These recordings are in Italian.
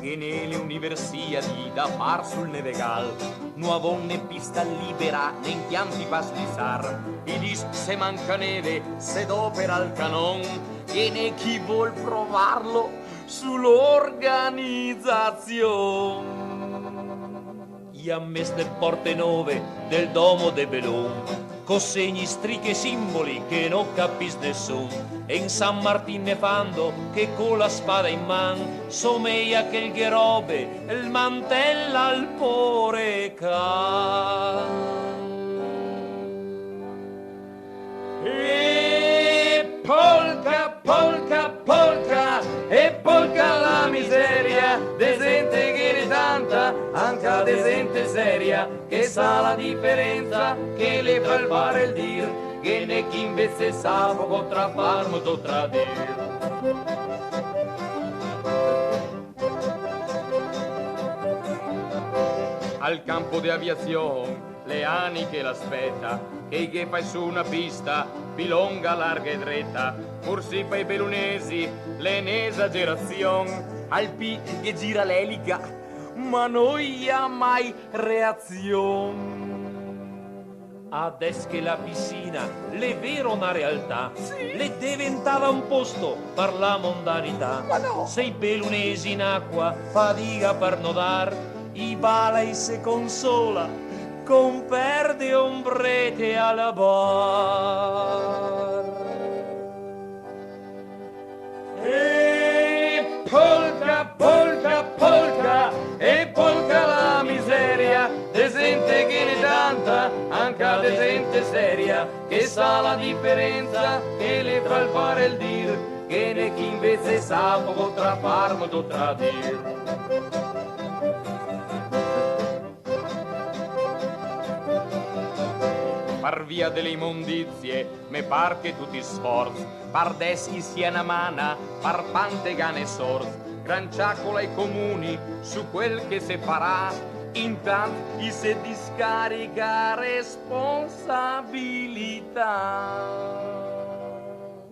E nelle universiadi da par sul nevegal nuovonne pista libera ne impianti pas lisar e dis se manca neve se dopera il canon e ne chi vuol provarlo sull'organizzazione. I ammeste porte nove del domo de Belon, con segni, strisce e simboli che non capis nessun, e in San Martin ne fanno che con la spada in man someia che il gherobe il mantella al poreca. E polca, polca, polca, e polca la miseria, de gente che ne tanta, anche de gente seria, che sa la differenza, che le fa il fare il dir, che ne chi invece sa poco tra farmo do tradir. Al campo di aviazione le ani che l'aspetta che fai su una pista pilonga larga e dretta forse per i belunesi l'esagerazione al P che gira l'elica ma noi ha mai reazione. Adesso che la piscina le vero una realtà, sì. Le diventava un posto per la mondanità. Ma no. Se i belunesi in acqua fatica per nodar, i balai se consola con perde ombrete alla bar. E polca, polca, polca, e polca la miseria, de gente che ne tanta, anche de gente seria, che sa la differenza, che le fa il fare il dir, che ne chi invece sa poco tra farmo do tradir. Par via delle immondizie, me par che tutti sforzi, par deschi sia una mana, par pante gane sorz, gran ciacola ai comuni, su quel che se farà, intanto chi se discarica responsabilità.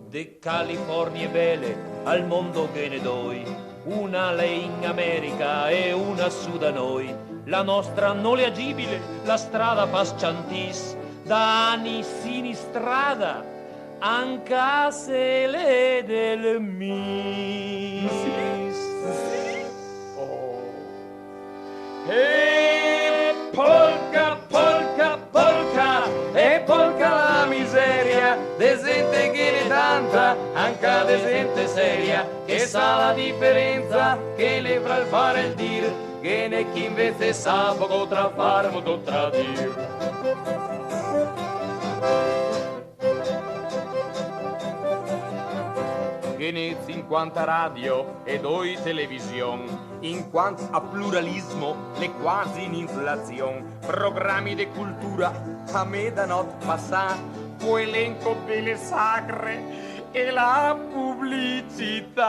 De California belle al mondo che ne doi, una lei in America e una su da noi, la nostra non è agibile, la strada pasciantis, da anni sinistrada, anche se le del mis. Sì. Oh. E polca, polca, polca, e polca la miseria, de gente che ne tanta, anche de gente seria, che sa la differenza, che le fra il fare il dir, che ne chi invece sa poco tra farmo do tradir. Che ne 50 radio e 2 televisione, in quanto a pluralismo le quasi in inflazione, programmi di cultura a me da not passà, o elenco delle sacre e la pubblicità.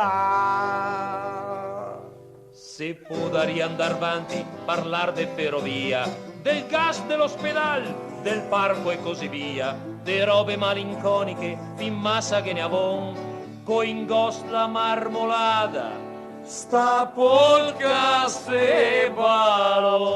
Se può da riandar avanti, parlar de ferrovia, del gas dell'ospedale, del parco e così via, de robe malinconiche, fin massa che ne avon, coingos la marmolada, sta polca se balò.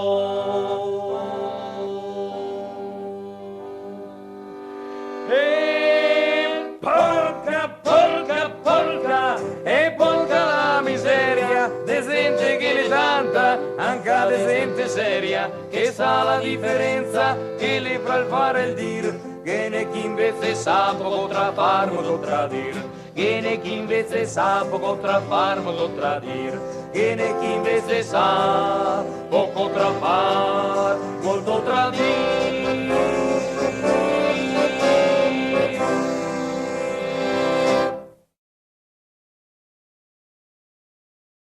E polca, polca, polca, e polca la miseria, de gente che ne tanta, anche de gente seria, che sa la differenza, che le fra il fare il dir, che ne chi invece sa poco tra farmo do tradir. Che ne chi invece sa poco tra farmo do tradir, che ne chi invece sa poco tra far molto tradir.